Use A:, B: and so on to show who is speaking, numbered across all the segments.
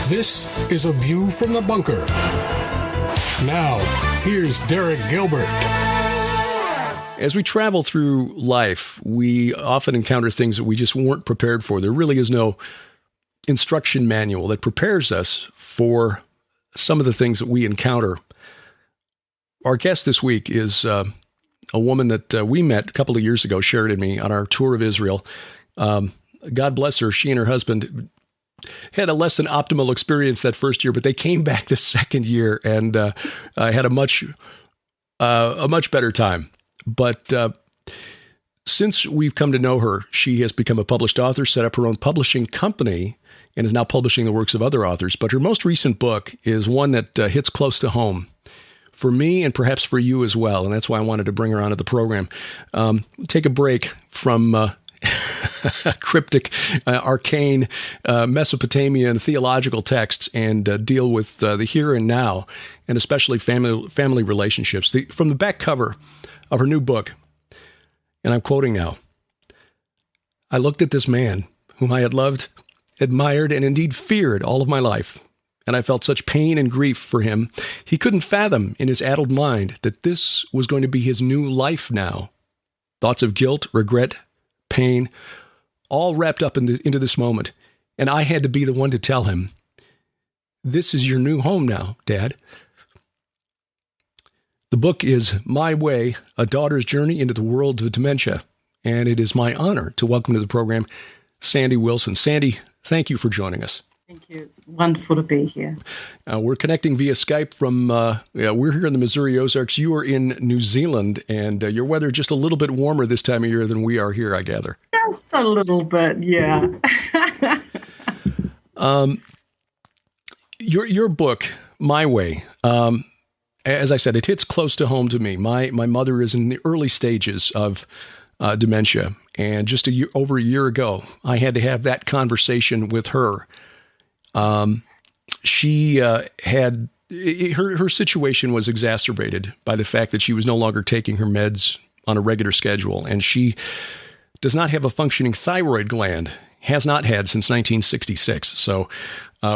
A: This is A View from the Bunker. Now, here's Derek Gilbert.
B: As we travel through life, we often encounter things that we just weren't prepared for. There really is no instruction manual that prepares us for some of the things that we encounter. Our guest this week is a woman that we met a couple of years ago, Sheridan and me, on our tour of Israel. God bless her. She and her husband had a less than optimal experience that first year, but they came back the second year and had a much better time. But since we've come to know her, she has become a published author, set up her own publishing company, and is now publishing the works of other authors. But her most recent book is one that hits close to home for me and perhaps for you as well. And that's why I wanted to bring her onto the program. Take a break from cryptic, arcane Mesopotamian theological texts and deal with the here and now, and especially family relationships. From the back cover of her new book, and I'm quoting now, "I looked at this man whom I had loved, admired, and indeed feared all of my life, and I felt such pain and grief for him. He couldn't fathom in his addled mind that this was going to be his new life now. Thoughts of guilt, regret, pain, all wrapped up into this moment. And I had to be the one to tell him, this is your new home now, Dad." The book is My Way, A Daughter's Journey into the World of Dementia. And it is my honor to welcome to the program Sandi Wilson. Sandi, thank you for joining us.
C: Thank you. It's wonderful to be here.
B: We're connecting via Skype from, we're here in the Missouri Ozarks. You are in New Zealand, and your weather just a little bit warmer this time of year than we are here, I gather.
C: Just a little bit, yeah.
B: Your book, My Way, as I said, it hits close to home to me. My mother is in the early stages of dementia, and just over a year ago, I had to have that conversation with her. She had her situation was exacerbated by the fact that she was no longer taking her meds on a regular schedule, and she does not have a functioning thyroid gland, has not had since 1966. So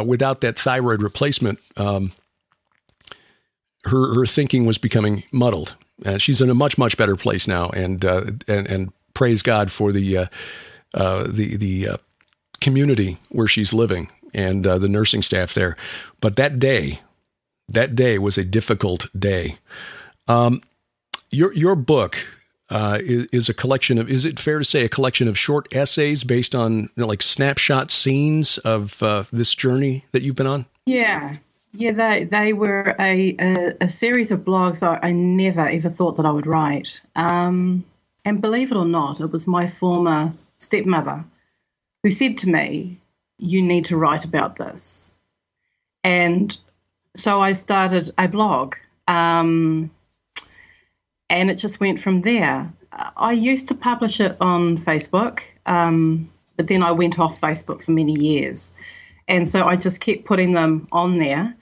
B: without that thyroid replacement, her thinking was becoming muddled. She's in a much, much better place now, and praise God for the community where she's living and the nursing staff there. But that day was a difficult day. Your book is a collection of, is it fair to say, a collection of short essays based on like snapshot scenes of this journey that you've been on?
C: Yeah. They were a series of blogs I never ever thought that I would write. And believe it or not, it was my former stepmother who said to me, "You need to write about this." And so I started a blog, and it just went from there. I used to publish it on Facebook, but then I went off Facebook for many years. And so I just kept putting them on there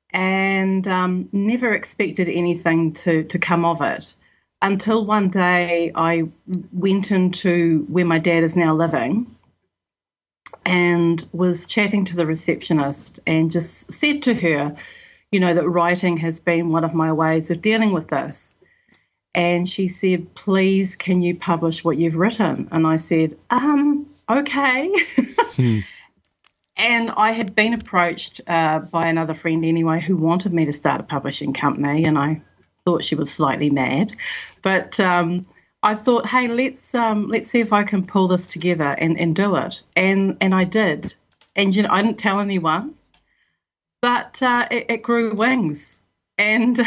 C: and never expected anything to come of it until one day I went into where my dad is now living and was chatting to the receptionist and just said to her, that writing has been one of my ways of dealing with this. And she said, "Please, can you publish what you've written?" And I said, okay. And I had been approached by another friend anyway who wanted me to start a publishing company, and I thought she was slightly mad. But I thought, hey, let's see if I can pull this together and do it. And I did. And I didn't tell anyone, but it grew wings. And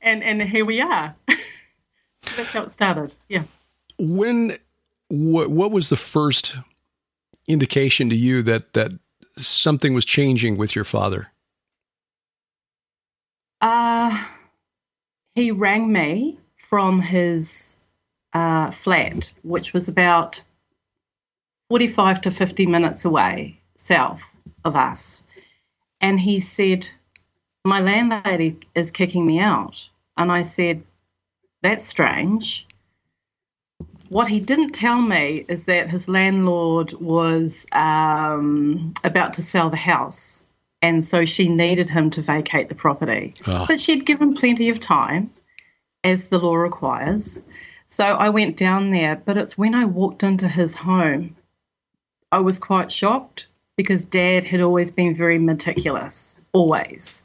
C: and here we are. That's how it started. Yeah.
B: What was the first indication to you that something was changing with your father?
C: He rang me from his flat, which was about 45 to 50 minutes away, south of us. And he said, "My landlady is kicking me out." And I said, "That's strange. What he didn't tell me is that his landlord was about to sell the house, and so she needed him to vacate the property.
B: Oh.
C: But she'd given plenty of time, as the law requires. So I went down there, but it's when I walked into his home, I was quite shocked because Dad had always been very meticulous, always.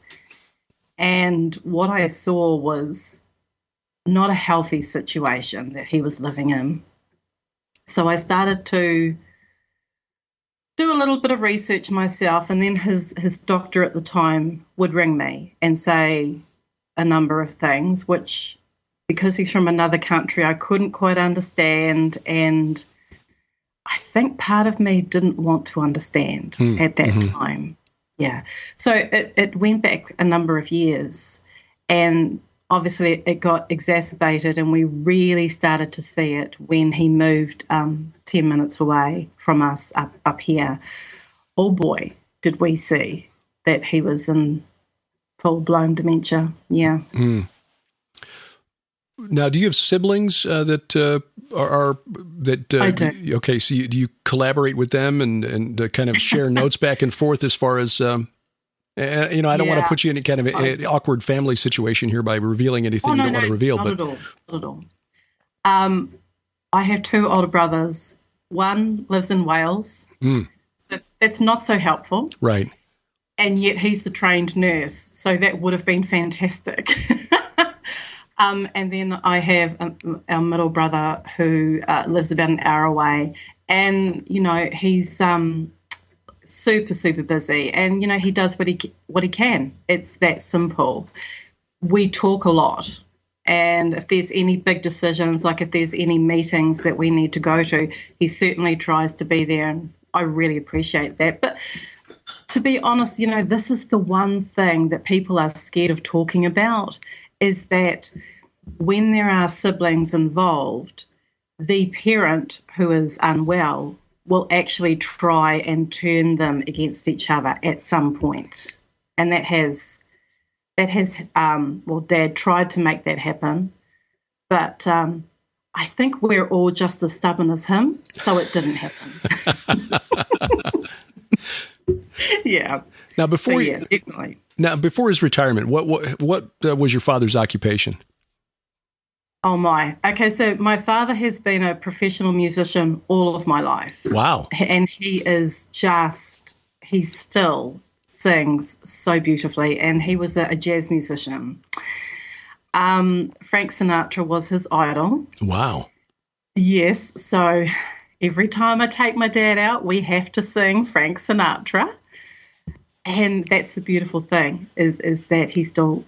C: And what I saw was not a healthy situation that he was living in. So I started to do a little bit of research myself, and then his doctor at the time would ring me and say a number of things, which, because he's from another country, I couldn't quite understand, and I think part of me didn't want to understand at that time. Yeah. So it went back a number of years, and obviously it got exacerbated, and we really started to see it when he moved 10 minutes away from us up here. Oh boy, did we see that he was in full-blown dementia. Yeah.
B: Mm. Now, do you have siblings that are that?
C: I do.
B: Okay, so do you collaborate with them and kind of share notes back and forth as far as? I don't want to put you in any kind of an awkward family situation here by revealing anything you don't want to reveal.
C: Not at all. I have two older brothers. One lives in Wales, so that's not so helpful.
B: Right.
C: And yet he's the trained nurse, so that would have been fantastic. And then I have our middle brother who lives about an hour away, and he's super, super busy, and he does what he can. It's that simple. We talk a lot, and if there's any big decisions, like if there's any meetings that we need to go to, he certainly tries to be there, and I really appreciate that. But to be honest, this is the one thing that people are scared of talking about, is that when there are siblings involved, the parent who is unwell will actually try and turn them against each other at some point. And that has Dad tried to make that happen, but I think we're all just as stubborn as him, so it didn't happen. Yeah.
B: Now,
C: definitely.
B: Now, before his retirement, what was your father's occupation?
C: Oh my. Okay, so my father has been a professional musician all of my life.
B: Wow.
C: And he still sings so beautifully, and he was a jazz musician. Frank Sinatra was his idol.
B: Wow.
C: Yes, so every time I take my dad out, we have to sing Frank Sinatra. And that's the beautiful thing, is that he still,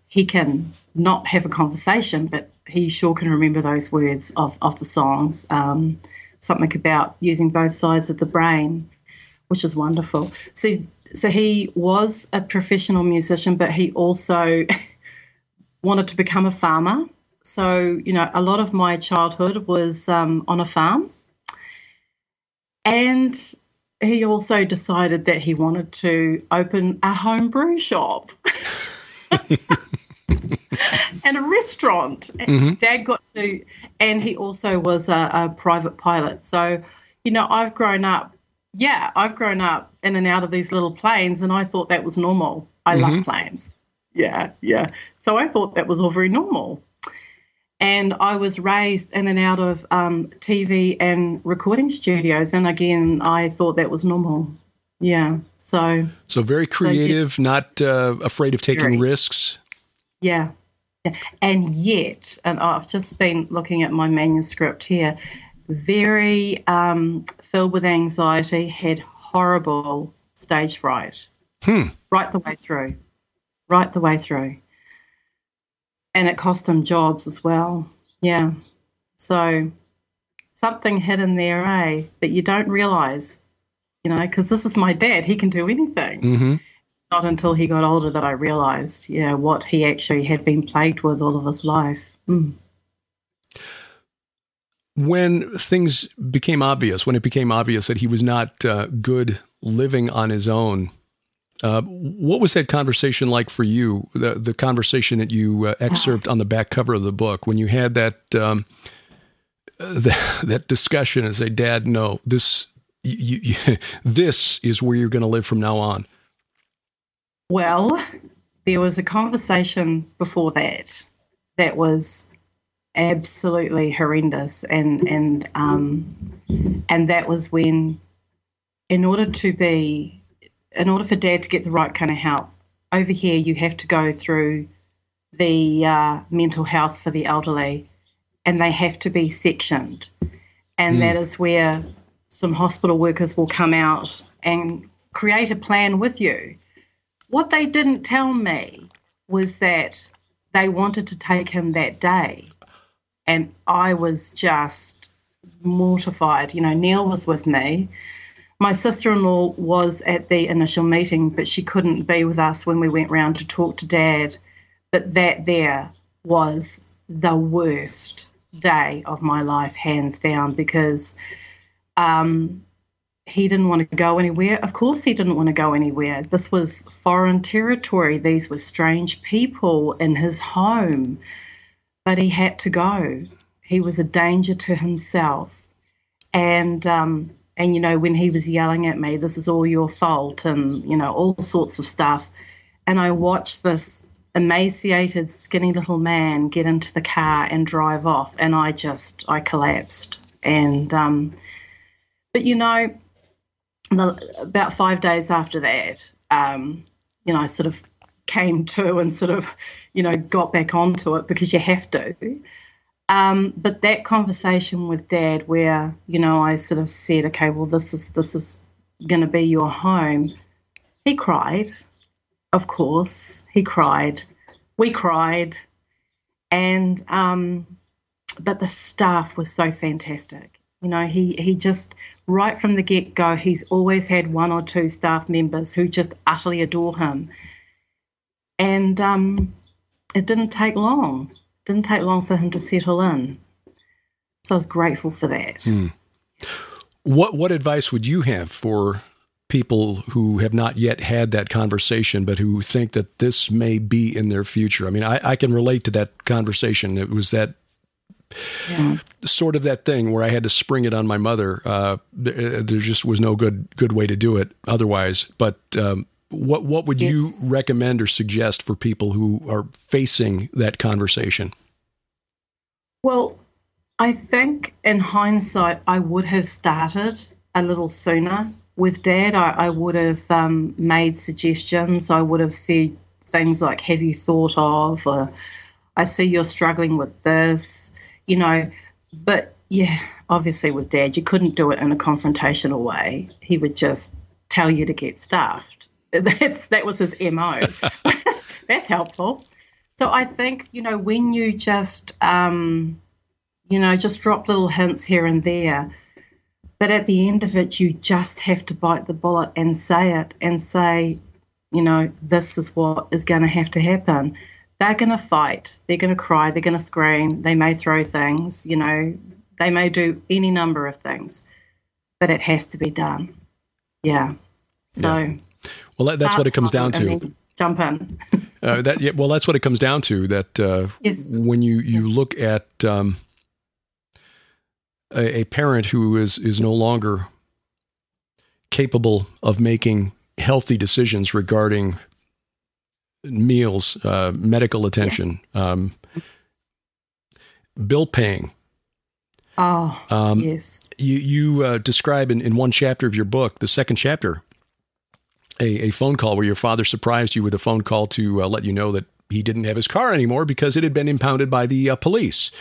C: he can not have a conversation, but he sure can remember those words of the songs. Something about using both sides of the brain, which is wonderful. So he was a professional musician, but he also wanted to become a farmer. So, a lot of my childhood was on a farm. And he also decided that he wanted to open a home brew shop and a restaurant. Mm-hmm. Dad got to, and he also was a private pilot. So, I've grown up in and out of these little planes, and I thought that was normal. I love planes. Yeah. So I thought that was all very normal. And I was raised in and out of TV and recording studios, and again, I thought that was normal. Yeah. So
B: very creative, not afraid of taking risks.
C: Yeah. And yet, and I've just been looking at my manuscript here, very filled with anxiety, had horrible stage fright. Right the way through. And it cost him jobs as well. Yeah. So something hidden there, that you don't realise, because this is my dad. He can do anything. Mm-hmm. It's not until he got older that I realised, what he actually had been plagued with all of his life.
B: When things became obvious, when it became obvious that he was not good living on his own, what was that conversation like for you? The conversation that you excerpt on the back cover of the book, when you had that that discussion and say, Dad, no, this is where you're going to live from now on?
C: Well, there was a conversation before that was absolutely horrendous, and that was when, in order for Dad to get the right kind of help, over here you have to go through the mental health for the elderly, and they have to be sectioned, and that is where some hospital workers will come out and create a plan with you. What they didn't tell me was that they wanted to take him that day, and I was just mortified. You know, Neil was with me. My sister-in-law was at the initial meeting, but she couldn't be with us when we went round to talk to Dad. But that there was the worst day of my life, hands down, because he didn't want to go anywhere. Of course he didn't want to go anywhere. This was foreign territory. These were strange people in his home. But he had to go. He was a danger to himself. And you know, when he was yelling at me, this is all your fault, and, you know, all sorts of stuff. And I watched this emaciated, skinny little man get into the car and drive off, and I collapsed. And, but, you know, about 5 days after that, you know, I sort of came to and sort of, you know, got back onto it, because you have to. But that conversation with Dad, where, you know, I sort of said, okay, well, this is going to be your home. He cried, of course. He cried. We cried. And but the staff was so fantastic. You know, he just, right from the get-go, he's always had one or two staff members who just utterly adore him. And it didn't take long. It didn't take long for him to settle in. So I was grateful for that.
B: What advice would you have for people who have not yet had that conversation, but who think that this may be in their future? I mean, I can relate to that conversation. It was that sort of that thing where I had to spring it on my mother. There just was no good way to do it otherwise. But what would you recommend or suggest for people who are facing that conversation?
C: Well, I think in hindsight, I would have started a little sooner with Dad. I would have made suggestions. I would have said things like, have you thought of, or I see you're struggling with this, you know. But yeah, obviously with Dad, you couldn't do it in a confrontational way. He would just tell you to get stuffed. That was his MO. That's helpful. So I think, you know, when you just, you know, just drop little hints here and there, but at the end of it, you just have to bite the bullet and say it, and say, you know, this is what is going to have to happen. They're going to fight. They're going to cry. They're going to scream. They may throw things, you know, they may do any number of things, but it has to be done. Yeah. So. Yeah.
B: Well, that's what it comes down to.
C: Jump in.
B: Well, that's what it comes down to. That when you look at a parent who is no longer capable of making healthy decisions regarding meals, medical attention, bill paying.
C: Oh, yes.
B: You describe in one chapter of your book, the second chapter, a phone call where your father surprised you with a phone call to let you know that he didn't have his car anymore because it had been impounded by the police.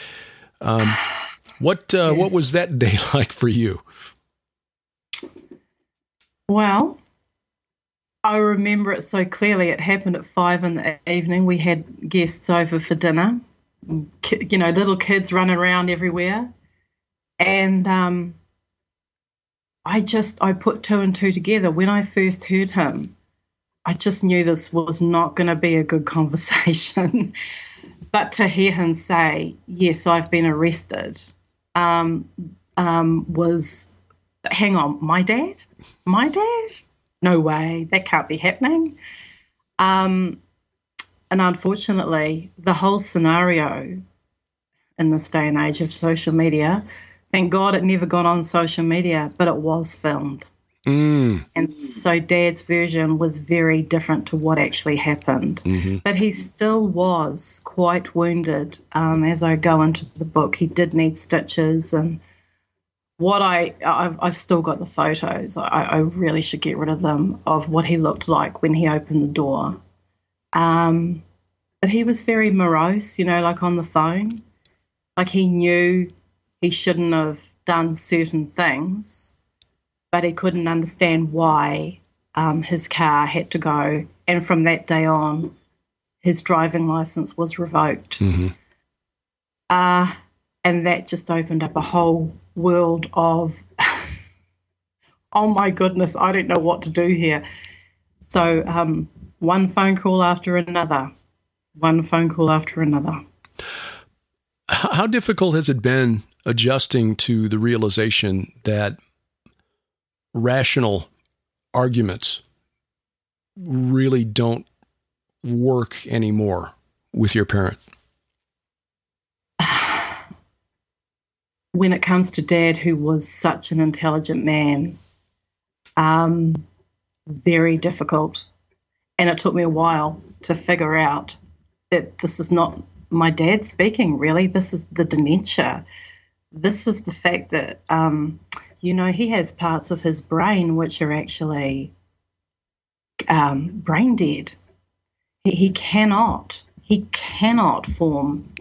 B: What was that day like for you?
C: Well, I remember it so clearly. It happened at 5 p.m. We had guests over for dinner, you know, little kids running around everywhere. And I put two and two together. When I first heard him, I just knew this was not going to be a good conversation. But to hear him say, yes, I've been arrested, was, hang on, my dad? My dad? No way, that can't be happening. And unfortunately, the whole scenario in this day and age of social media Thank God it never got on social media, but it was filmed. And so Dad's version was very different to what actually happened. But he still was quite wounded. As I go into the book, he did need stitches. And what I've still got the photos. I really should get rid of them, of what he looked like when he opened the door. But he was very morose, like on the phone. Like he knew he shouldn't have done certain things, but he couldn't understand why his car had to go. And from that day on, his driving license was revoked. And that just opened up a whole world of, oh my goodness, I don't know what to do here. So one phone call after another, one phone call after another.
B: How difficult has it been adjusting to the realization that rational arguments really don't work anymore with your parent?
C: When it comes to Dad, who was such an intelligent man, very difficult. And it took me a while to figure out that this is not my dad speaking, really. This is the dementia. This is the fact that, he has parts of his brain which are actually brain dead. He cannot form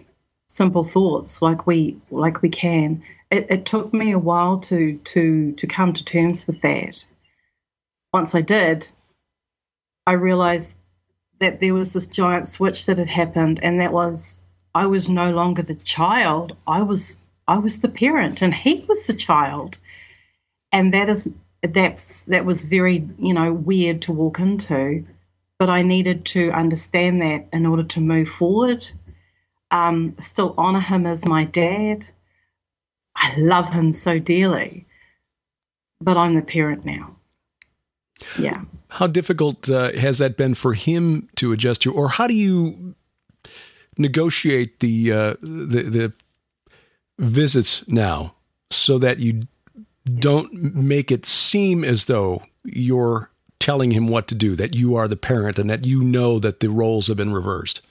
C: simple thoughts like we can. It took me a while to come to terms with that. Once I did, I realized that there was this giant switch that had happened, and that was I was no longer the child. I was the parent, and he was the child. And that was very, weird to walk into, but I needed to understand that in order to move forward. Still honor him as my dad. I love him so dearly, but I'm the parent now. Yeah.
B: How difficult has that been for him to adjust to, or how do you negotiate the visits now so that you don't make it seem as though you're telling him what to do, that you are the parent and that you know that the roles have been reversed?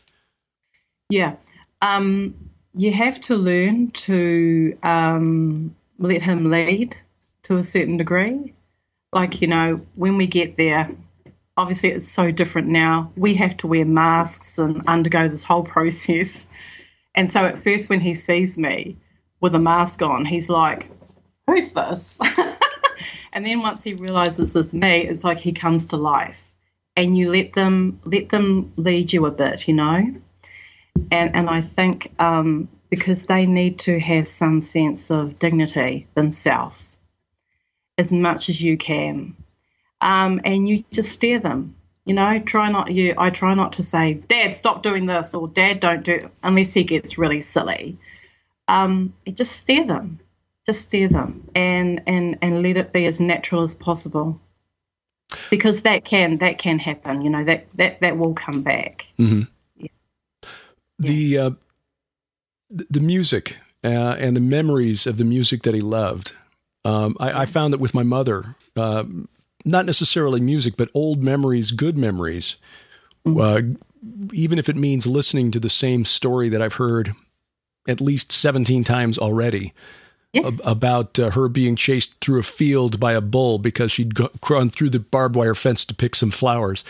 B: Yeah.
C: You have to learn to let him lead to a certain degree. Like, when we get there, obviously it's so different now. We have to wear masks and undergo this whole process. And so at first when he sees me with a mask on, he's like, who's this? And then once he realizes it's me, it's like he comes to life. And you let them lead you a bit, And I think because they need to have some sense of dignity themselves as much as you can. And you just steer them, I try not to say, Dad, stop doing this, or Dad, don't do it, unless he gets really silly. Just steer them and let it be as natural as possible, because that can happen, that will come back.
B: Mm-hmm. Yeah. The music and the memories of the music that he loved. I found that with my mother, not necessarily music, but old memories, good memories, even if it means listening to the same story that I've heard at least 17 times already. Yes. About her being chased through a field by a bull because she'd gone through the barbed wire fence to pick some flowers.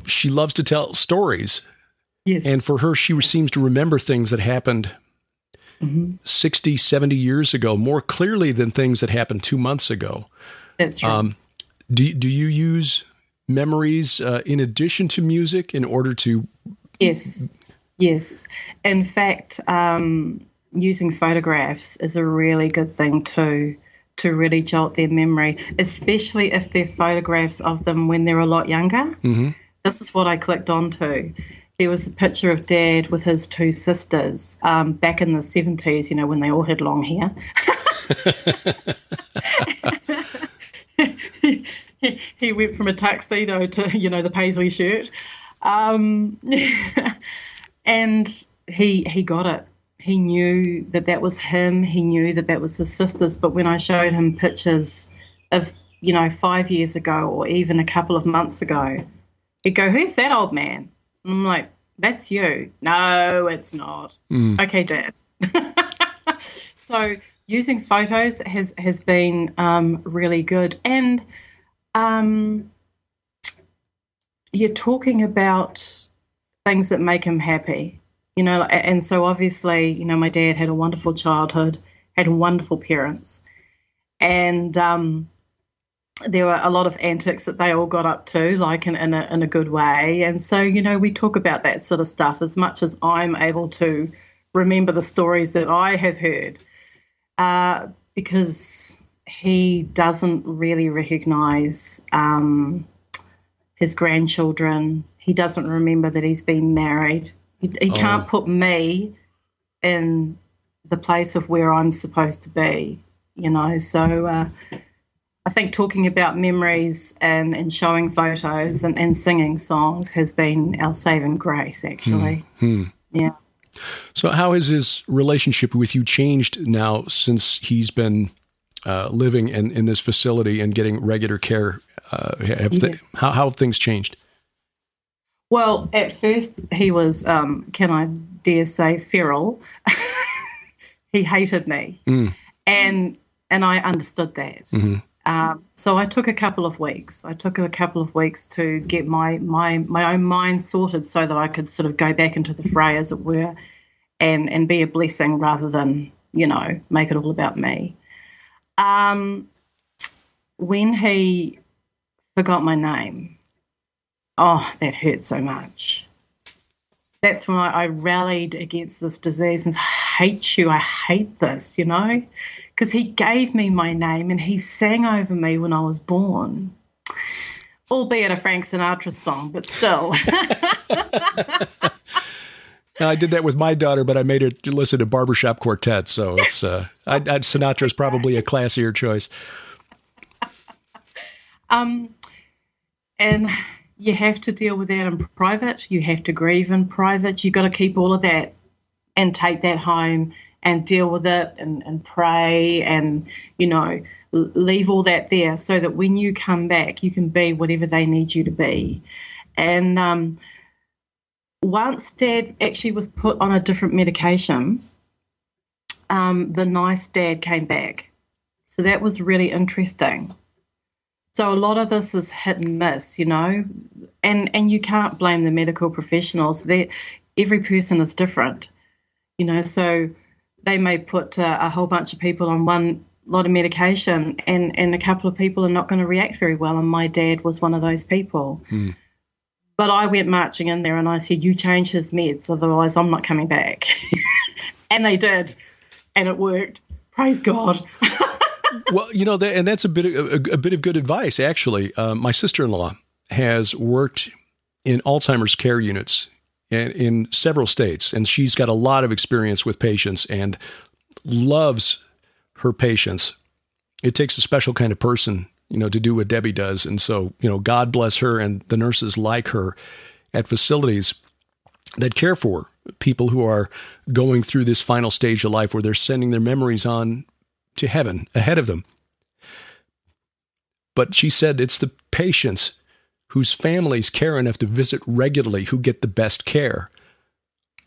B: She loves to tell stories. Yes. And for her, she seems to remember things that happened 60, 70 years ago more clearly than things that happened 2 months ago.
C: That's true.
B: Do you use memories in addition to music in order to...
C: Yes. In fact, using photographs is a really good thing to really jolt their memory, especially if they're photographs of them when they're a lot younger. Mm-hmm. This is what I clicked onto. There was a picture of Dad with his two sisters back in the 70s, when they all had long hair. he went from a tuxedo to, the paisley shirt. And he got it. he knew that that was him. He knew that that was his sisters. But when I showed him pictures of, 5 years ago or even a couple of months ago, he'd go, "Who's that old man?" And I'm like, "That's you." "No, it's not." "Okay, Dad." So using photos has been really good. And you're talking about things that make him happy, and so obviously, my dad had a wonderful childhood, had wonderful parents, and there were a lot of antics that they all got up to, like in a good way. And so, we talk about that sort of stuff as much as I'm able to remember the stories that I have heard, because he doesn't really recognise his grandchildren. He doesn't remember that he's been married. He can't put me in the place of where I'm supposed to be, So I think talking about memories and showing photos and singing songs has been our saving grace, actually. Yeah.
B: So how has his relationship with you changed now since he's been living in this facility and getting regular care? How have things changed?
C: Well, at first he was, can I dare say, feral. He hated me. And I understood that. Mm-hmm. So I took a couple of weeks. To get my own mind sorted so that I could sort of go back into the fray, as it were, and be a blessing rather than, make it all about me. When he forgot my name, that hurt so much. That's when I rallied against this disease and I hate this, because he gave me my name and he sang over me when I was born, albeit a Frank Sinatra song, but still.
B: I did that with my daughter, but I made her listen to Barbershop Quartet, so it's Sinatra's probably a classier choice.
C: And you have to deal with that in private. You have to grieve in private. You've got to keep all of that and take that home and deal with it and pray and, leave all that there so that when you come back, you can be whatever they need you to be. And once Dad actually was put on a different medication, the nice Dad came back. So that was really interesting. So a lot of this is hit and miss, and you can't blame the medical professionals. Every person is different, so they may put a whole bunch of people on one lot of medication and a couple of people are not going to react very well, and my dad was one of those people. But I went marching in there and I said, "You change his meds, otherwise I'm not coming back." And they did, and it worked. Praise God.
B: Well, and that's a bit of good advice, actually. My sister-in-law has worked in Alzheimer's care units in several states, and she's got a lot of experience with patients and loves her patients. It takes a special kind of person, to do what Debbie does. And so, God bless her and the nurses like her at facilities that care for people who are going through this final stage of life where they're sending their memories on to heaven ahead of them. But she said it's the patients whose families care enough to visit regularly who get the best care.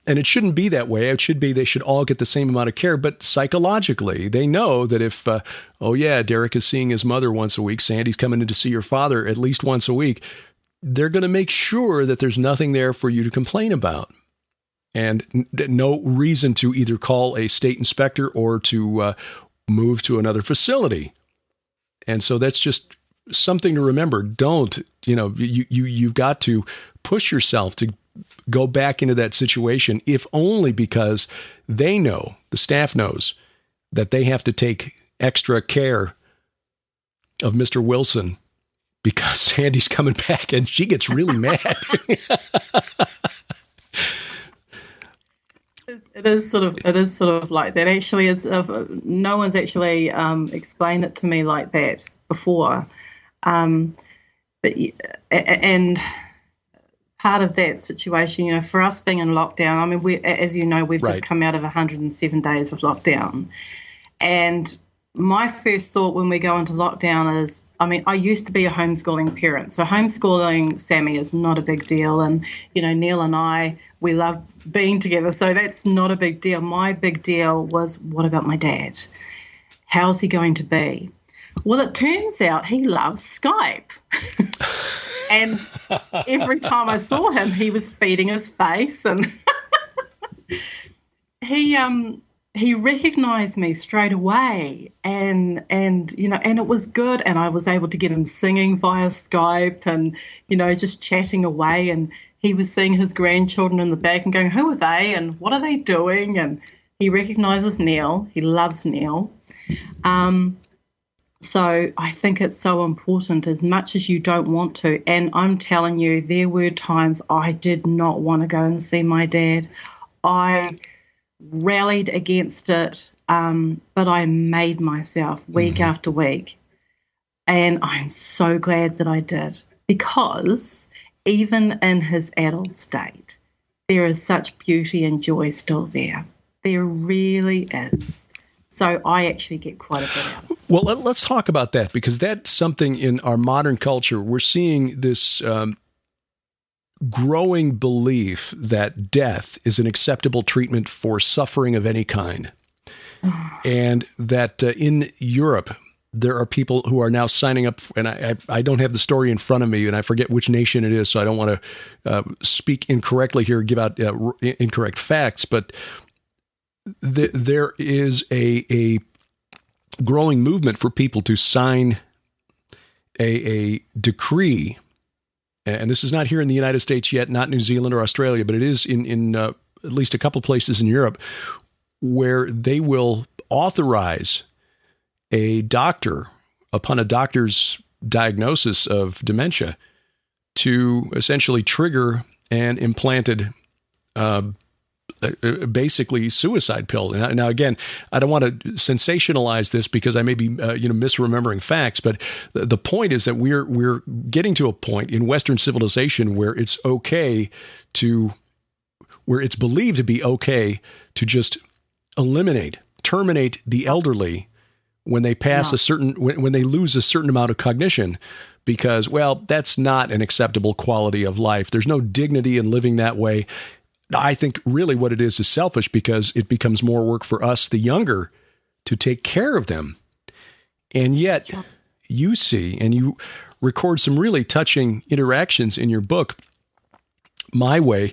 B: And it shouldn't be that way. It should be they should all get the same amount of care. But psychologically, they know that if, Derek is seeing his mother once a week, Sandy's coming in to see your father at least once a week, they're going to make sure that there's nothing there for you to complain about. And no reason to either call a state inspector or to move to another facility. And so that's just something to remember. Don't, you've got to push yourself to go back into that situation, if only because they know, the staff knows, that they have to take extra care of Mr. Wilson because Sandy's coming back and she gets really mad.
C: It is sort of like that. Actually, it's no one's actually explained it to me like that before. But and part of that situation, for us being in lockdown, I mean, as you know, we've just come out of 107 days of lockdown. And my first thought when we go into lockdown is, I used to be a homeschooling parent. So homeschooling Sammy is not a big deal. And, Neil and I, we love being together. So that's not a big deal. My big deal was, what about my dad? How's he going to be? Well, it turns out he loves Skype. And every time I saw him, he was feeding his face, and he recognized me straight away, and it was good, and I was able to get him singing via Skype, and just chatting away, and he was seeing his grandchildren in the back and going, who are they and what are they doing? And he recognizes Neil. He loves Neil. So I think it's so important, as much as you don't want to. And I'm telling you, there were times I did not want to go and see my dad. I rallied against it, but I made myself week after week. And I'm so glad that I did, because even in his adult state, there is such beauty and joy still there. There really is. So I actually get quite a bit out of it.
B: Well, let's talk about that, because that's something in our modern culture. We're seeing this growing belief that death is an acceptable treatment for suffering of any kind. And that in Europe, there are people who are now signing up, and I don't have the story in front of me, and I forget which nation it is, so I don't want to speak incorrectly here, give out incorrect facts, but there is a growing movement for people to sign a decree, and this is not here in the United States yet, not New Zealand or Australia, but it is in at least a couple places in Europe, where they will authorize a doctor, upon a doctor's diagnosis of dementia, to essentially trigger an implanted basically suicide pill. Now, again, I don't want to sensationalize this, because I may be misremembering facts, but the point is that we're getting to a point in Western civilization where it's believed to be okay to just terminate the elderly when they pass when they lose a certain amount of cognition, because, well, that's not an acceptable quality of life. There's no dignity in living that way. I think really what it is selfish, because it becomes more work for us, the younger, to take care of them. And yet you see, and you record some really touching interactions in your book, My Way,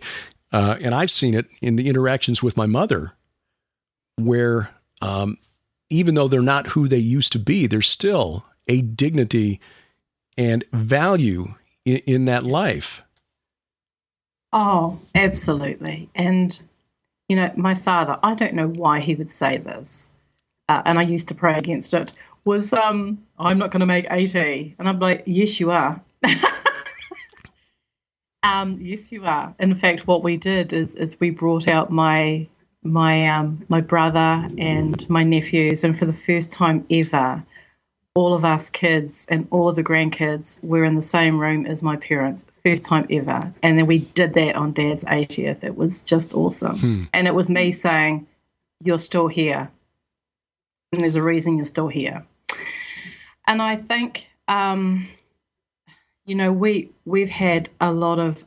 B: and I've seen it in the interactions with my mother, where even though they're not who they used to be, there's still a dignity and value in that life.
C: Oh, absolutely. And, my father, I don't know why he would say this, and I used to pray against it, was, I'm not going to make 80. And I'm like, yes, you are. Yes, you are. In fact, what we did is we brought out my brother and my nephews, and for the first time ever, all of us kids and all of the grandkids were in the same room as my parents. First time ever. And then we did that on Dad's 80th. It was just awesome. And it was me saying, you're still here. And there's a reason you're still here. And I think, we've had a lot of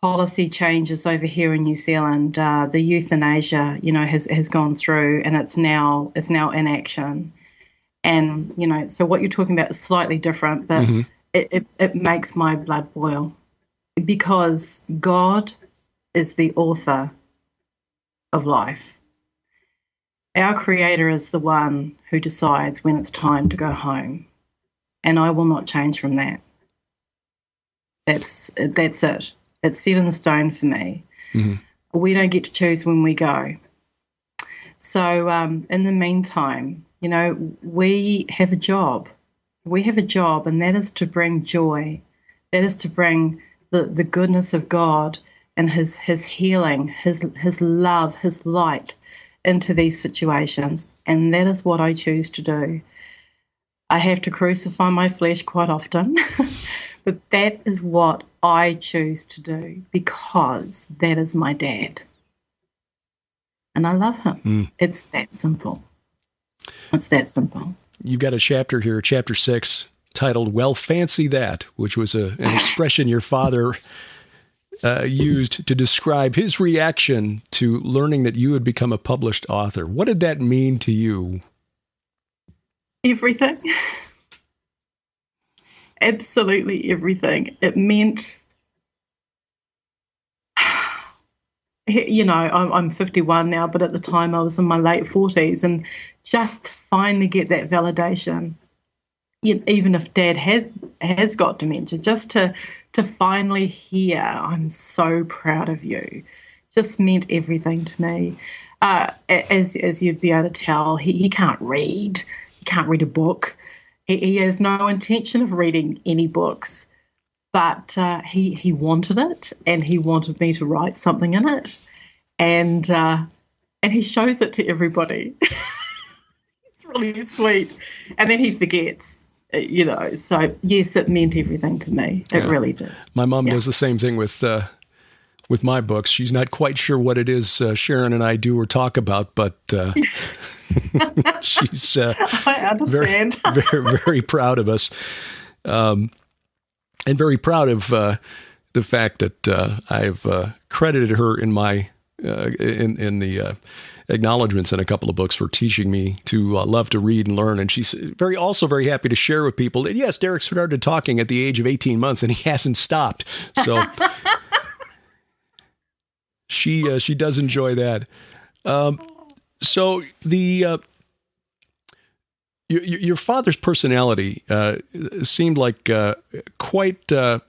C: policy changes over here in New Zealand. The euthanasia, has gone through, and it's now in action. And, so what you're talking about is slightly different, but it makes my blood boil, because God is the author of life. Our Creator is the one who decides when it's time to go home, and I will not change from that. That's it. It's set in stone for me. We don't get to choose when we go. So in the meantime, we have a job. We have a job, and that is to bring joy. That is to bring the goodness of God and his healing, his love, his light into these situations. And that is what I choose to do. I have to crucify my flesh quite often, but that is what I choose to do because that is my dad. And I love him. It's that simple. It's that simple.
B: You've got a chapter here, chapter 6, titled, "Well, Fancy That," which was an expression your father used to describe his reaction to learning that you had become a published author. What did that mean to you?
C: Everything. Absolutely everything. It meant, you know, I'm 51 now, but at the time I was in my late 40s, and just finally get that validation, even if Dad has got dementia, just to finally hear, "I'm so proud of you," just meant everything to me. As you'd be able to tell, he can't read. He can't read a book. He has no intention of reading any books, but he wanted it, and he wanted me to write something in it, and he shows it to everybody. It's really sweet, and then he forgets. So yes, it meant everything to me. It really did.
B: My mom does the same thing with my books. She's not quite sure what it is Sharon and I do or talk about, but she's
C: I understand.
B: very, very proud of us, and very proud of the fact that I've credited her in my in the acknowledgments in a couple of books for teaching me to love to read and learn. And she's also very happy to share with people that, yes, Derek started talking at the age of 18 months and he hasn't stopped. So she does enjoy that. So your father's personality seemed like quite an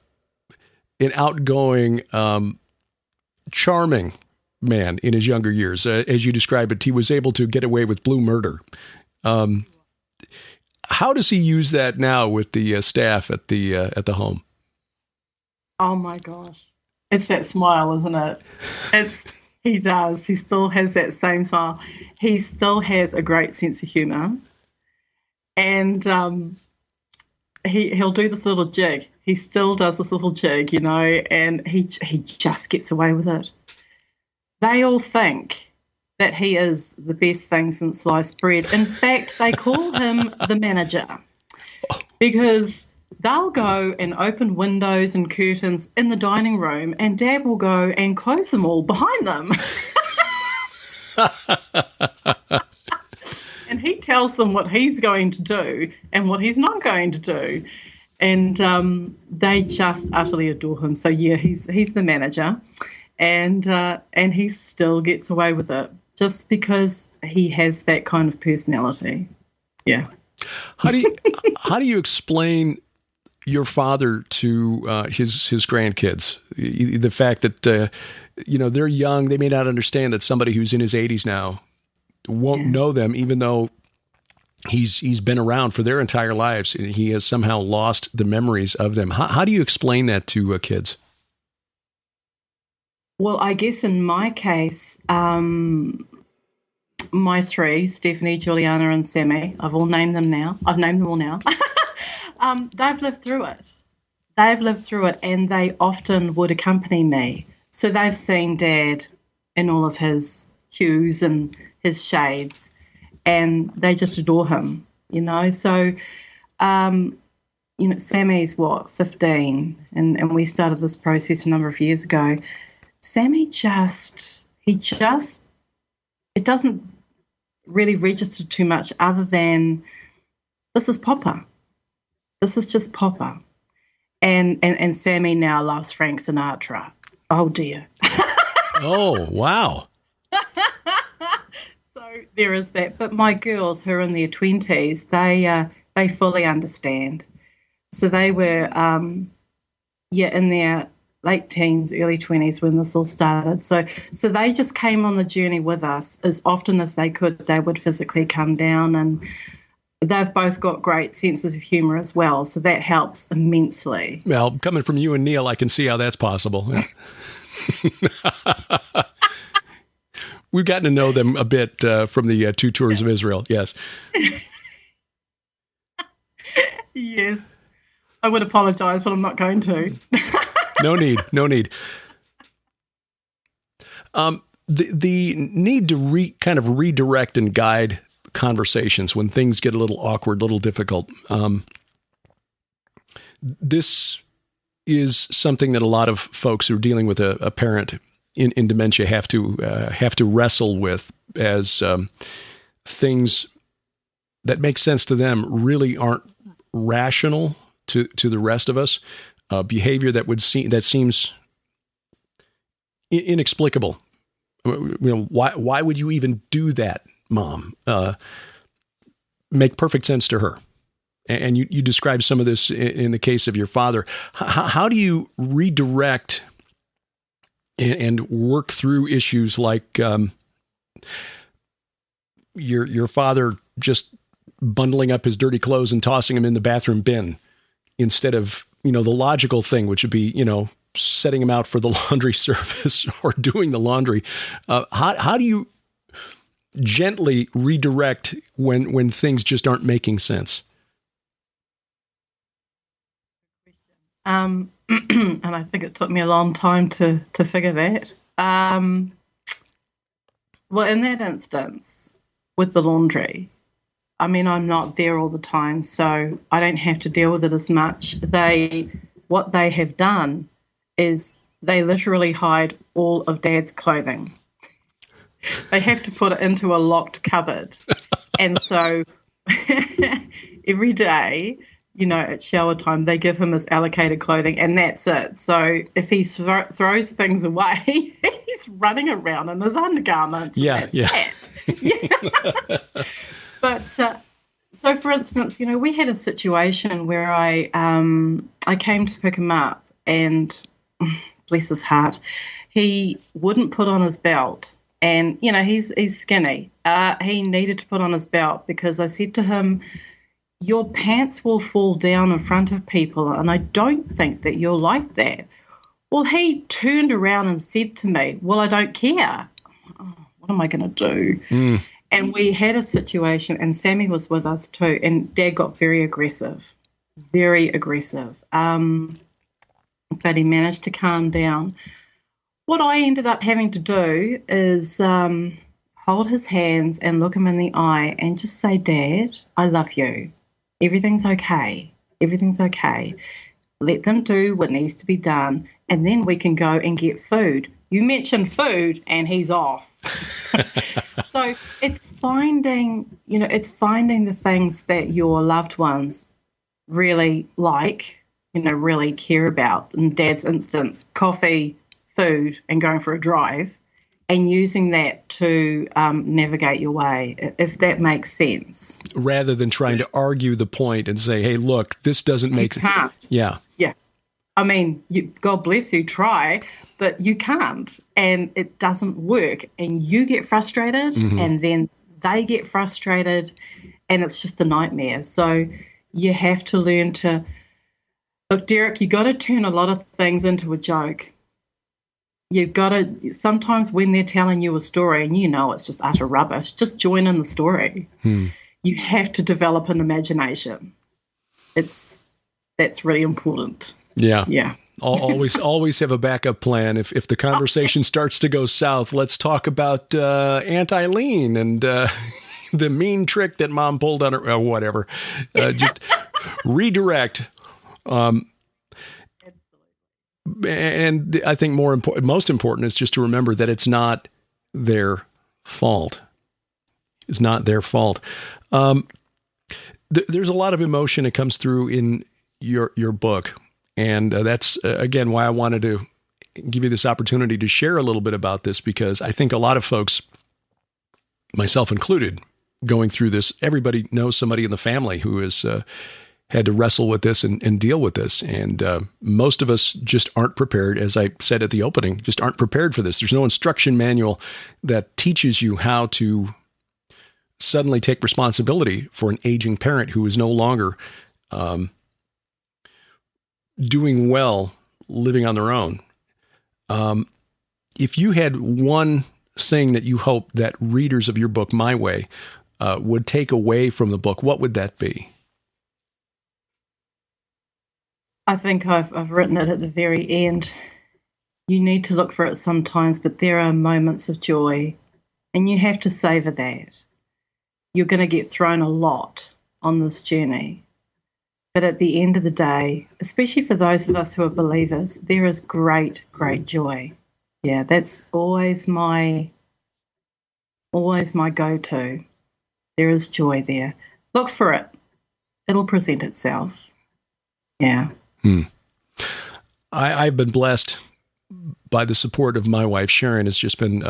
B: outgoing, charming man in his younger years. As you described it, he was able to get away with blue murder. How does he use that now with the staff at the home?
C: Oh my gosh. It's that smile, isn't it? He does. He still has that same smile. He still has a great sense of humor. And he'll do this little jig. He still does this little jig, and he just gets away with it. They all think that he is the best thing since sliced bread. In fact, they call him the manager because they'll go and open windows and curtains in the dining room, and Dad will go and close them all behind them. And he tells them what he's going to do and what he's not going to do. And they just utterly adore him. So, yeah, he's the manager. And he still gets away with it just because he has that kind of personality. Yeah.
B: How do you explain your father to his grandkids? The fact that they're young, they may not understand that somebody who's in his 80s now won't know them, even though he's been around for their entire lives, and he has somehow lost the memories of them. How do you explain that to kids?
C: Well, I guess in my case, my three, Stephanie, Juliana, and Sammy, I've named them all now. They've lived through it. And they often would accompany me. So they've seen Dad in all of his hues and his shades, and they just adore him, So, Sammy's 15, and we started this process a number of years ago. Sammy it doesn't really register too much other than this is Papa. This is just Papa. And Sammy now loves Frank Sinatra. Oh, dear.
B: Oh, wow.
C: So there is that. But my girls who are in their 20s, they fully understand. So they were, in their late teens, early 20s when this all started. So they just came on the journey with us as often as they could. They would physically come down, and they've both got great senses of humor as well. So that helps immensely.
B: Well, coming from you and Neil, I can see how that's possible. We've gotten to know them a bit from the 2 tours of Israel. Yes.
C: Yes. I would apologize, but I'm not going to.
B: No need. The need to kind of redirect and guide conversations when things get a little awkward, a little difficult. This is something that a lot of folks who are dealing with a parent in dementia have to wrestle with, as things that make sense to them really aren't rational to the rest of us. Behavior that seems inexplicable. Why would you even do that, Mom? Make perfect sense to her. And you described some of this in the case of your father. How do you redirect and work through issues like your father just bundling up his dirty clothes and tossing them in the bathroom bin instead of, the logical thing, which would be, setting him out for the laundry service or doing the laundry? How do you gently redirect when things just aren't making sense?
C: And I think it took me a long time to figure that. Well, in that instance, with the laundry, I'm not there all the time, so I don't have to deal with it as much. What they have done is they literally hide all of Dad's clothing. They have to put it into a locked cupboard. And so every day, at shower time, they give him his allocated clothing, and that's it. So if he throws things away, he's running around in his undergarments.
B: Yeah.
C: But so, for instance, we had a situation where I came to pick him up, and bless his heart, he wouldn't put on his belt. And, he's skinny. He needed to put on his belt because I said to him, your pants will fall down in front of people, and I don't think that you're like that. Well, he turned around and said to me, well, I don't care. Oh, what am I going to do? And we had a situation, and Sammy was with us too, and Dad got very aggressive. But he managed to calm down. What I ended up having to do is hold his hands and look him in the eye and just say, Dad, I love you. Everything's okay. Let them do what needs to be done, and then we can go and get food. You mentioned food, and he's off. So it's finding the things that your loved ones really like, really care about. In Dad's instance, coffee, food, and going for a drive, and using that to navigate your way, if that makes sense.
B: Rather than trying to argue the point and say, hey, look, this doesn't make sense.
C: Can't.
B: Yeah.
C: God bless you, try, but you can't, and it doesn't work, and you get frustrated, and then they get frustrated, and it's just a nightmare. So you have to learn to, look, Derek, you got to turn a lot of things into a joke. You've got to, sometimes when they're telling you a story and it's just utter rubbish, just join in the story. You have to develop an imagination. That's really important.
B: Yeah. Always have a backup plan. If the conversation starts to go south, let's talk about Aunt Eileen and the mean trick that Mom pulled on her, or whatever. Just redirect. And I think most important is just to remember that it's not their fault. It's not their fault. There's a lot of emotion that comes through in your book. And that's, again, why I wanted to give you this opportunity to share a little bit about this, because I think a lot of folks, myself included, going through this, everybody knows somebody in the family who has had to wrestle with this and deal with this. And most of us just aren't prepared, as I said at the opening, just aren't prepared for this. There's no instruction manual that teaches you how to suddenly take responsibility for an aging parent who is no longer doing well, living on their own. If you had one thing that you hope that readers of your book, My Way, would take away from the book, what would that be?
C: I think I've written it at the very end. You need to look for it sometimes, but there are moments of joy, and you have to savor that. You're going to get thrown a lot on this journey. But at the end of the day, especially for those of us who are believers, there is great, great joy. Yeah, that's always my go-to. There is joy there. Look for it. It'll present itself. Yeah.
B: I've been blessed by the support of my wife, Sharon. Has just been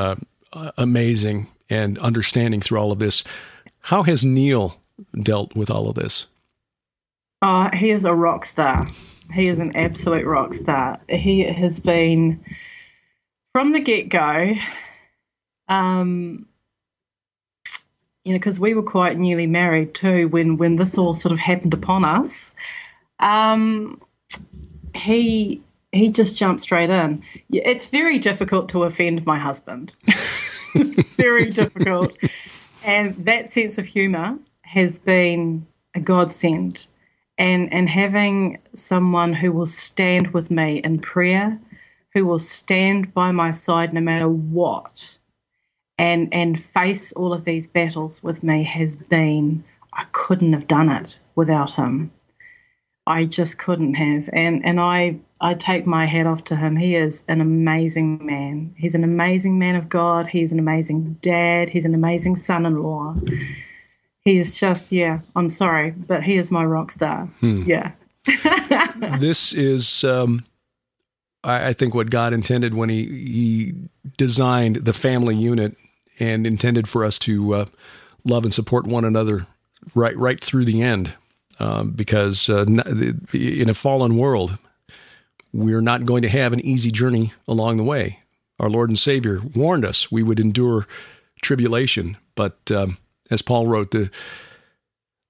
B: amazing and understanding through all of this. How has Neil dealt with all of this?
C: He is a rock star. He is an absolute rock star. He has been, from the get-go, because we were quite newly married too when this all sort of happened upon us. He just jumped straight in. It's very difficult to offend my husband. Very difficult. And that sense of humour has been a godsend. And having someone who will stand with me in prayer, who will stand by my side no matter what, and face all of these battles with me has been, I couldn't have done it without him. I just couldn't have. And I take my hat off to him. He is an amazing man. He's an amazing man of God. He's an amazing dad. He's an amazing son-in-law. He is just, I'm sorry, but he is my rock star. Yeah.
B: This is, I think, what God intended when he designed the family unit and intended for us to love and support one another right through the end. Because in a fallen world, we're not going to have an easy journey along the way. Our Lord and Savior warned us we would endure tribulation, but as Paul wrote, the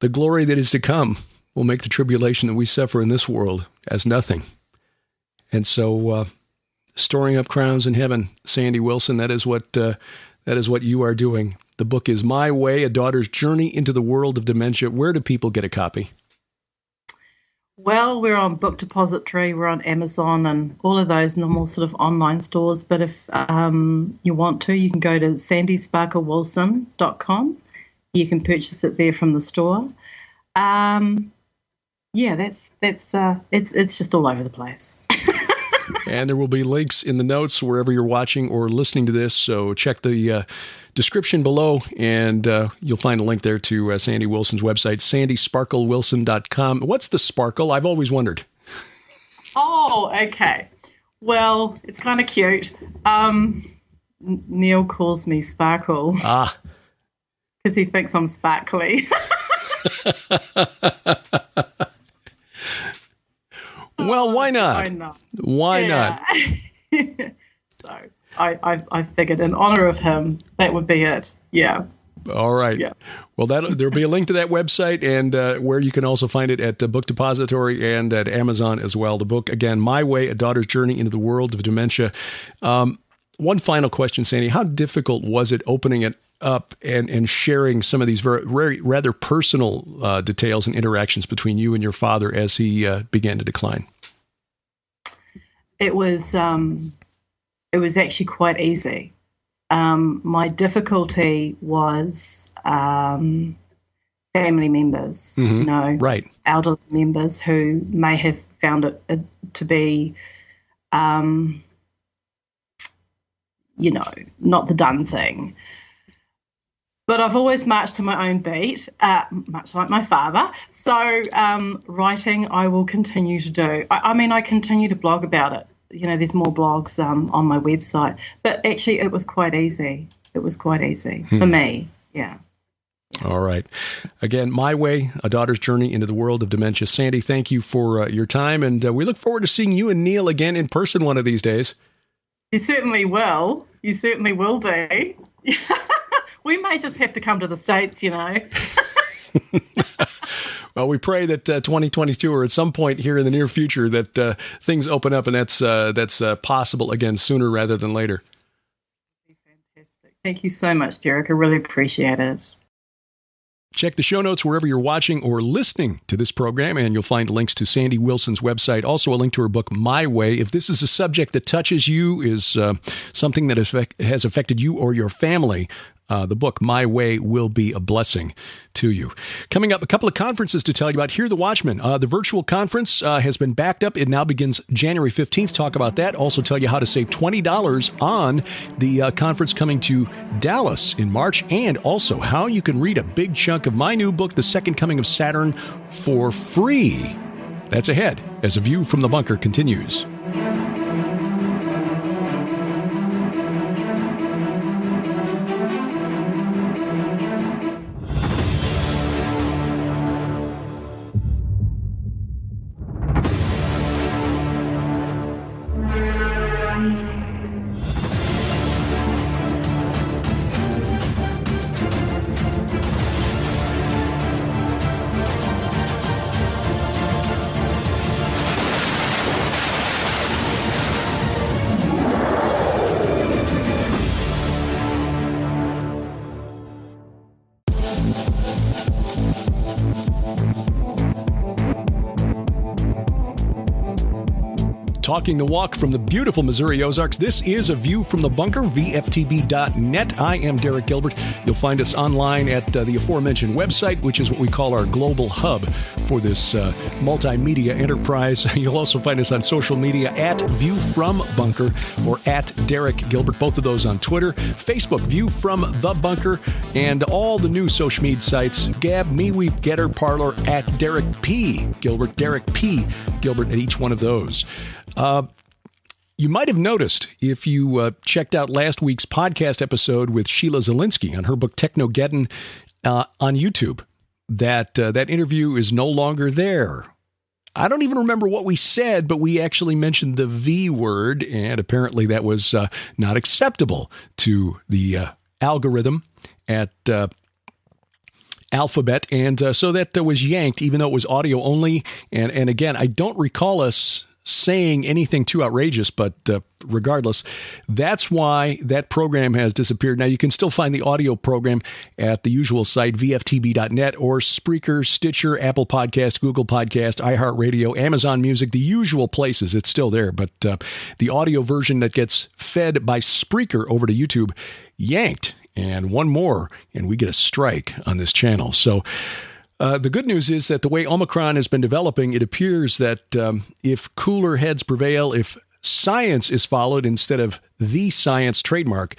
B: glory that is to come will make the tribulation that we suffer in this world as nothing. And so, storing up crowns in heaven, Sandi Wilson, that is what you are doing. The book is My Way, A Daughter's Journey into the World of Dementia. Where do people get a copy?
C: Well, we're on Book Depository, we're on Amazon and all of those normal sort of online stores. But if you want to, you can go to sandysparklewilson.com. You can purchase it there from the store. It's just all over the place.
B: And there will be links in the notes wherever you're watching or listening to this. So check the description below, and you'll find a link there to Sandi Wilson's website, sandysparklewilson.com. What's the sparkle? I've always wondered.
C: Oh, okay. Well, it's kind of cute. Neil calls me Sparkle. Because he thinks I'm sparkly.
B: Well, why not? Why not?
C: So I figured in honor of him, that would be it. Yeah.
B: All right. Yeah. Well, there'll be a link to that website, and where you can also find it at the Book Depository and at Amazon as well. The book, again, My Way, A Daughter's Journey into the World of Dementia. One final question, Sandi. How difficult was it opening it up and sharing some of these very rather personal details and interactions between you and your father as he began to decline?
C: It was actually quite easy. My difficulty was family members,
B: right,
C: elderly members who may have found it to be, not the done thing. But I've always marched to my own beat, much like my father. So writing, I will continue to do. I continue to blog about it. There's more blogs on my website. But actually, it was quite easy. It was quite easy for me, yeah.
B: All right. Again, My Way, A Daughter's Journey into the World of Dementia. Sandi, thank you for your time, and we look forward to seeing you and Neil again in person one of these days.
C: You certainly will. You certainly will be. We may just have to come to the States,
B: Well, we pray that 2022 or at some point here in the near future that things open up, and that's possible again sooner rather than later.
C: Fantastic. Thank you so much, Derek. I really appreciate it.
B: Check the show notes wherever you're watching or listening to this program, and you'll find links to Sandi Wilson's website, also a link to her book, My Way. If this is a subject that touches you, is something that has affected you or your family, the book, My Way, will be a blessing to you. Coming up, a couple of conferences to tell you about. Hear the Watchman. The virtual conference has been backed up. It now begins January 15th. Talk about that. Also tell you how to save $20 on the conference coming to Dallas in March, and also how you can read a big chunk of my new book, The Second Coming of Saturn, for free. That's ahead as A View from the Bunker continues. Talking the walk from the beautiful Missouri Ozarks. This is A View from the Bunker, VFTB.net. I am Derek Gilbert. You'll find us online at the aforementioned website, which is what we call our global hub for this multimedia enterprise. You'll also find us on social media at View From Bunker or at Derek Gilbert, both of those on Twitter, Facebook, View From the Bunker, and all the new social media sites, Gab, MeWe, Getter, Parlor, at Derek P. Gilbert, Derek P. Gilbert at each one of those. You might have noticed, if you checked out last week's podcast episode with Sheila Zielinski on her book Technogeddon on YouTube, that that interview is no longer there. I don't even remember what we said, but we actually mentioned the V word, and apparently that was not acceptable to the algorithm at Alphabet, and so that was yanked, even though it was audio only. And again, I don't recall us saying anything too outrageous, but regardless, that's why that program has disappeared. Now, you can still find the audio program at the usual site, VFTB.net, or Spreaker, Stitcher, Apple Podcast, Google Podcast, iHeartRadio, Amazon Music, the usual places. It's still there, but the audio version that gets fed by Spreaker over to YouTube, yanked. And one more, and we get a strike on this channel. So the good news is that the way Omicron has been developing, it appears that if cooler heads prevail, if science is followed instead of the science trademark,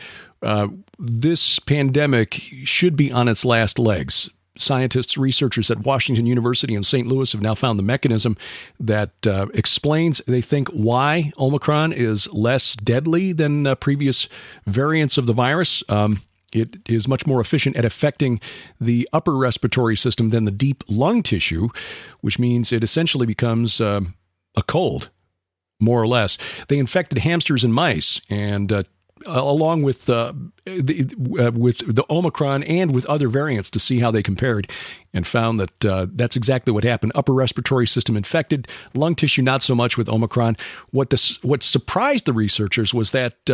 B: this pandemic should be on its last legs. Scientists, researchers at Washington University and St. Louis have now found the mechanism that explains, they think, why Omicron is less deadly than previous variants of the virus. It is much more efficient at affecting the upper respiratory system than the deep lung tissue, which means it essentially becomes a cold, more or less. They infected hamsters and mice, and along with the Omicron and with other variants, to see how they compared, and found that that's exactly what happened. Upper respiratory system infected, lung tissue not so much with Omicron. What surprised the researchers was that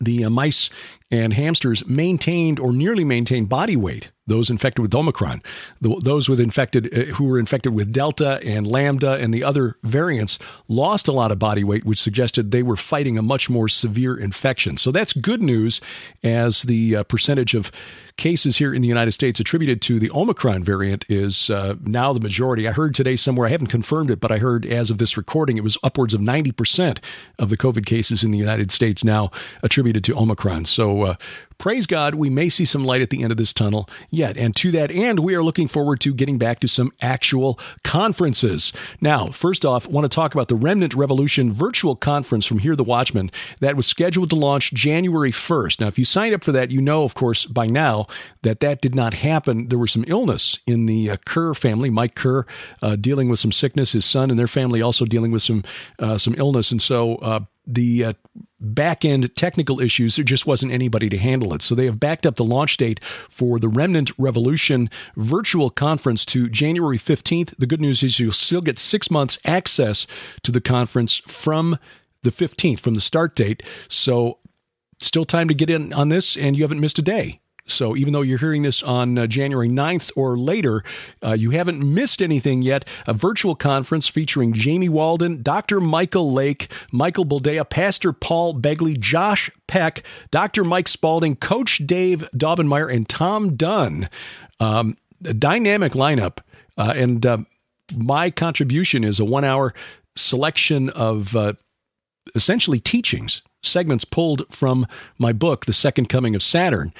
B: the mice and hamsters maintained or nearly maintained body weight, those infected with Omicron. Those who were infected with Delta and Lambda and the other variants lost a lot of body weight, which suggested they were fighting a much more severe infection. So that's good news, as the percentage of cases here in the United States attributed to the Omicron variant is now the majority. I heard today somewhere, I haven't confirmed it, but I heard as of this recording, it was upwards of 90% of the COVID cases in the United States now attributed to Omicron. So praise God, we may see some light at the end of this tunnel yet. And to that end, we are looking forward to getting back to some actual conferences. Now, first off, I want to talk about the Remnant Revolution virtual conference from Hear the Watchman that was scheduled to launch January 1st. Now, if you signed up for that, you know, of course, by now that did not happen. There was some illness in the Kerr family. Mike Kerr dealing with some sickness, his son and their family also dealing with some illness. And so the back-end technical issues, there just wasn't anybody to handle it. So they have backed up the launch date for the Remnant Revolution virtual conference to January 15th. The good news is you'll still get 6 months access to the conference from the 15th, from the start date. So still time to get in on this, and you haven't missed a day. So even though you're hearing this on January 9th or later, you haven't missed anything yet. A virtual conference featuring Jamie Walden, Dr. Michael Lake, Michael Boldea, Pastor Paul Begley, Josh Peck, Dr. Mike Spalding, Coach Dave Daubenmeyer, and Tom Dunn. A dynamic lineup. And my contribution is a 1-hour selection of essentially teachings, segments pulled from my book, The Second Coming of Saturn,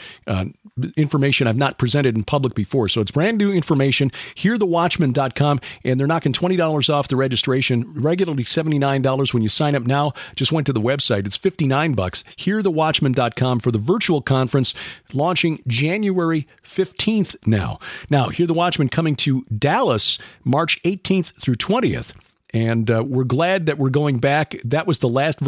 B: information I've not presented in public before. So it's brand new information, hearthewatchman.com, and they're knocking $20 off the registration, regularly $79 when you sign up now. Just went to the website. It's $59, hearthewatchman.com for the virtual conference launching January 15th now. Now, Hear the Watchman coming to Dallas, March 18th through 20th. And we're glad that we're going back. That was the last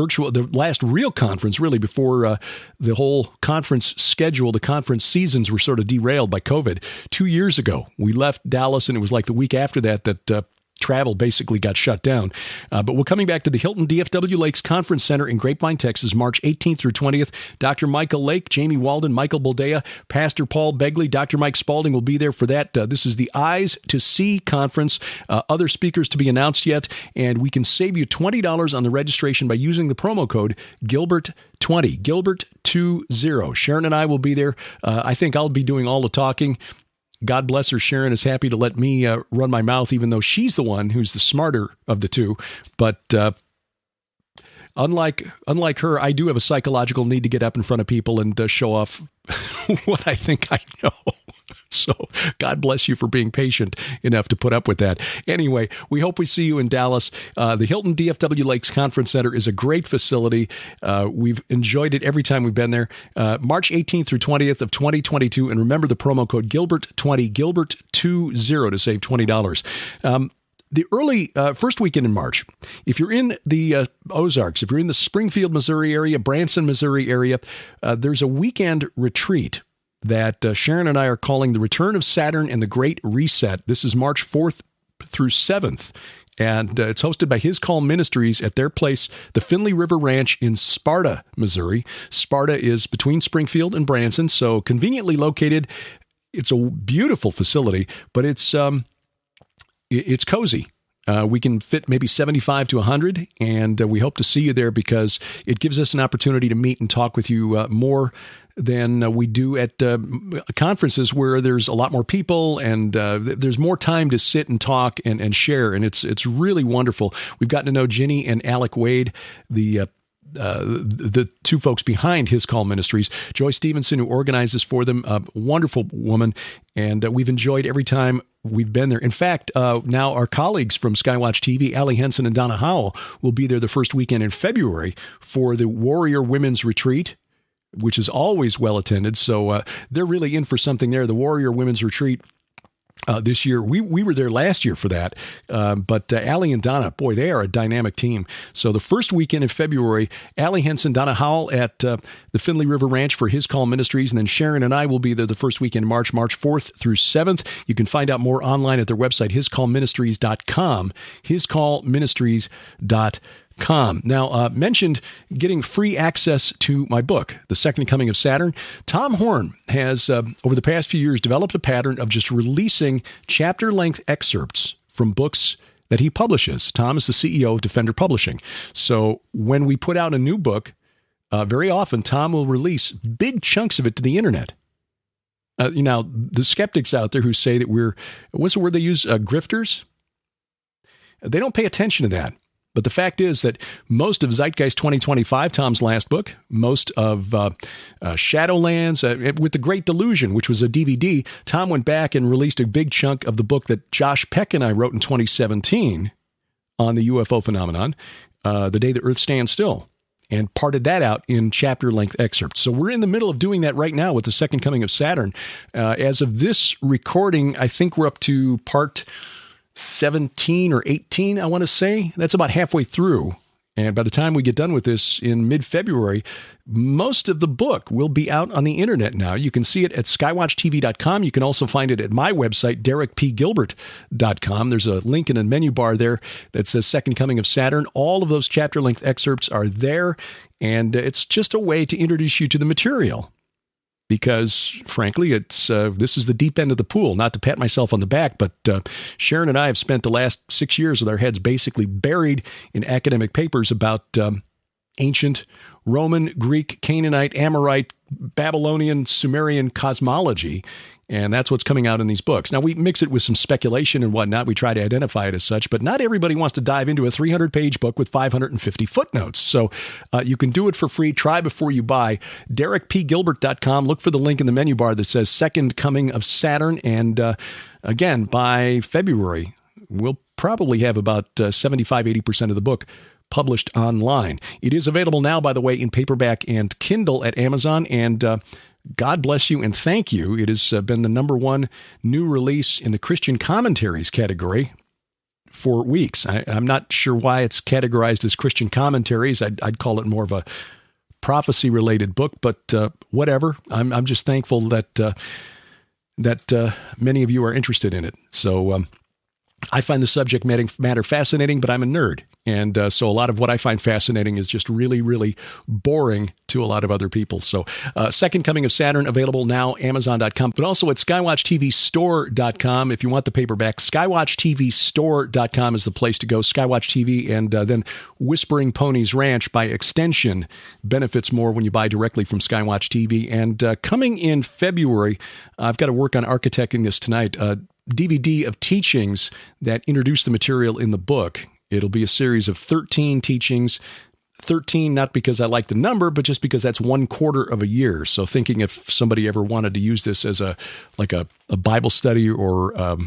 B: real conference, really, before the whole conference schedule, the conference seasons were sort of derailed by COVID. 2 years ago, we left Dallas, and it was like the week after that travel basically got shut down. But we're coming back to the Hilton DFW Lakes Conference Center in Grapevine, Texas, March 18th through 20th. Dr. Michael Lake, Jamie Walden, Michael Boldea, Pastor Paul Begley, Dr. Mike Spalding will be there for that. This is the Eyes to See conference. Other speakers to be announced yet, and we can save you $20 on the registration by using the promo code Gilbert20, Gilbert20. Sharon and I will be there. I think I'll be doing all the talking. God bless her. Sharon is happy to let me run my mouth, even though she's the one who's the smarter of the two. But unlike her, I do have a psychological need to get up in front of people and show off what I think I know. So God bless you for being patient enough to put up with that. Anyway, we hope we see you in Dallas. The Hilton DFW Lakes Conference Center is a great facility. We've enjoyed it every time we've been there. March 18th through 20th of 2022. And remember the promo code Gilbert20, Gilbert20 to save $20. The early first weekend in March, if you're in the Ozarks, if you're in the Springfield, Missouri area, Branson, Missouri area, there's a weekend retreat that Sharon and I are calling The Return of Saturn and the Great Reset. This is March 4th through 7th. And it's hosted by His Call Ministries at their place, the Finley River Ranch in Sparta, Missouri. Sparta is between Springfield and Branson, so conveniently located. It's a beautiful facility, but it's cozy. We can fit maybe 75 to 100, and we hope to see you there because it gives us an opportunity to meet and talk with you more than we do at conferences where there's a lot more people and there's more time to sit and talk and share. And it's really wonderful. We've gotten to know Ginny and Alec Wade, the two folks behind His Call Ministries. Joy Stevenson, who organized this for them, a wonderful woman, and we've enjoyed every time we've been there. In fact, now our colleagues from Skywatch TV, Allie Henson and Donna Howell, will be there the first weekend in February for the Warrior Women's Retreat, which is always well attended. So they're really in for something there. The Warrior Women's Retreat this year. We were there last year for that. But Allie and Donna, boy, they are a dynamic team. So the first weekend in February, Allie Henson, Donna Howell at the Finley River Ranch for His Call Ministries. And then Sharon and I will be there the first weekend in March 4th through 7th. You can find out more online at their website, hiscallministries.com, hiscallministries.com. Now, mentioned getting free access to my book, The Second Coming of Saturn. Tom Horn has, over the past few years, developed a pattern of just releasing chapter-length excerpts from books that he publishes. Tom is the CEO of Defender Publishing. So when we put out a new book, very often Tom will release big chunks of it to the internet. The skeptics out there who say that what's the word they use, grifters? They don't pay attention to that. But the fact is that most of Zeitgeist 2025, Tom's last book, most of Shadowlands, with The Great Delusion, which was a DVD, Tom went back and released a big chunk of the book that Josh Peck and I wrote in 2017 on the UFO phenomenon, The Day the Earth Stands Still, and parted that out in chapter-length excerpts. So we're in the middle of doing that right now with The Second Coming of Saturn. As of this recording, I think we're up to part 17 or 18, I want to say. That's about halfway through. And by the time we get done with this in mid-February, most of the book will be out on the internet now. You can see it at skywatchtv.com. You can also find it at my website, derekpgilbert.com. There's a link in a menu bar there that says Second Coming of Saturn. All of those chapter-length excerpts are there, and it's just a way to introduce you to the material. because, frankly, it's this is the deep end of the pool. Not to pat myself on the back, but Sharon and I have spent the last 6 years with our heads basically buried in academic papers about ancient Roman, Greek, Canaanite, Amorite, Babylonian, Sumerian cosmology. And that's what's coming out in these books. Now, we mix it with some speculation and whatnot. We try to identify it as such, but not everybody wants to dive into a 300-page book with 550 footnotes. So you can do it for free. Try before you buy. DerekPGilbert.com. Look for the link in the menu bar that says Second Coming of Saturn. And again, by February, we'll probably have about 75-80% of the book published online. It is available now, by the way, in paperback and Kindle at Amazon. And God bless you and thank you. It has been the number one new release in the Christian commentaries category for weeks. I'm not sure why it's categorized as Christian commentaries. I'd call it more of a prophecy-related book, but whatever. I'm just thankful that many of you are interested in it. So I find the subject matter fascinating, but I'm a nerd. And so a lot of what I find fascinating is just really, really boring to a lot of other people. So Second Coming of Saturn, available now, Amazon.com, but also at SkywatchTVStore.com. If you want the paperback, SkywatchTVStore.com is the place to go. Skywatch TV and then Whispering Ponies Ranch, by extension, benefits more when you buy directly from Skywatch TV. And coming in February, I've got to work on architecting this tonight, DVD of teachings that introduce the material in the book. It'll be a series of 13 teachings. 13, not because I like the number, but just because that's 1/4 of a year. So thinking if somebody ever wanted to use this as a Bible study or a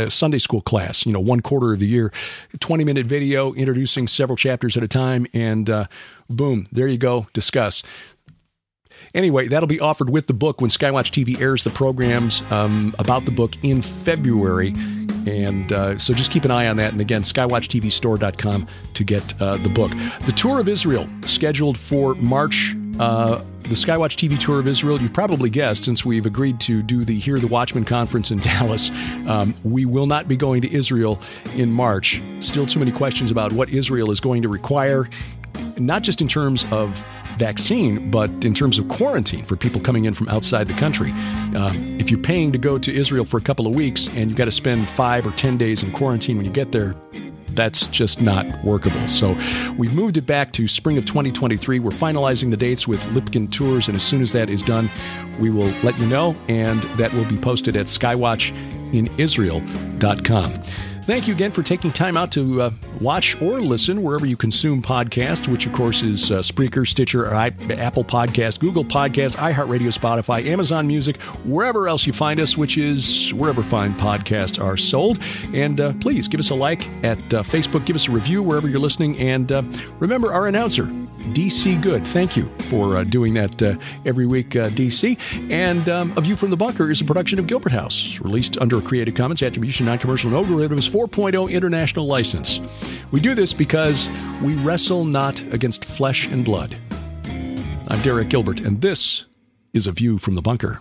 B: Sunday school class, 1/4 of the year, 20-minute video introducing several chapters at a time, and boom, there you go, discuss. Anyway, that'll be offered with the book when Skywatch TV airs the programs about the book in February. And so just keep an eye on that. And again, SkywatchTVStore.com to get the book. The Tour of Israel, scheduled for March. The Skywatch TV Tour of Israel, you probably guessed, since we've agreed to do the Hear the Watchman conference in Dallas, we will not be going to Israel in March. Still too many questions about what Israel is going to require, not just in terms of vaccine, but in terms of quarantine for people coming in from outside the country. If you're paying to go to Israel for a couple of weeks and you've got to spend 5 or 10 days in quarantine when you get there, that's just not workable. So we've moved it back to spring of 2023. We're finalizing the dates with Lipkin Tours, and as soon as that is done, we will let you know, and that will be posted at skywatchinisrael.com. Thank you again for taking time out to watch or listen wherever you consume podcasts, which, of course, is Spreaker, Stitcher, Apple Podcast, Google Podcasts, iHeartRadio, Spotify, Amazon Music, wherever else you find us, which is wherever fine podcasts are sold. And please give us a like at Facebook. Give us a review wherever you're listening. And remember, our announcer, DC Good. Thank you for doing that every week, DC. And A View from the Bunker is a production of Gilbert House, released under a Creative Commons Attribution, Non-Commercial, No Derivatives 4.0 international license. We do this because we wrestle not against flesh and blood. I'm Derek Gilbert, and this is A View from the Bunker.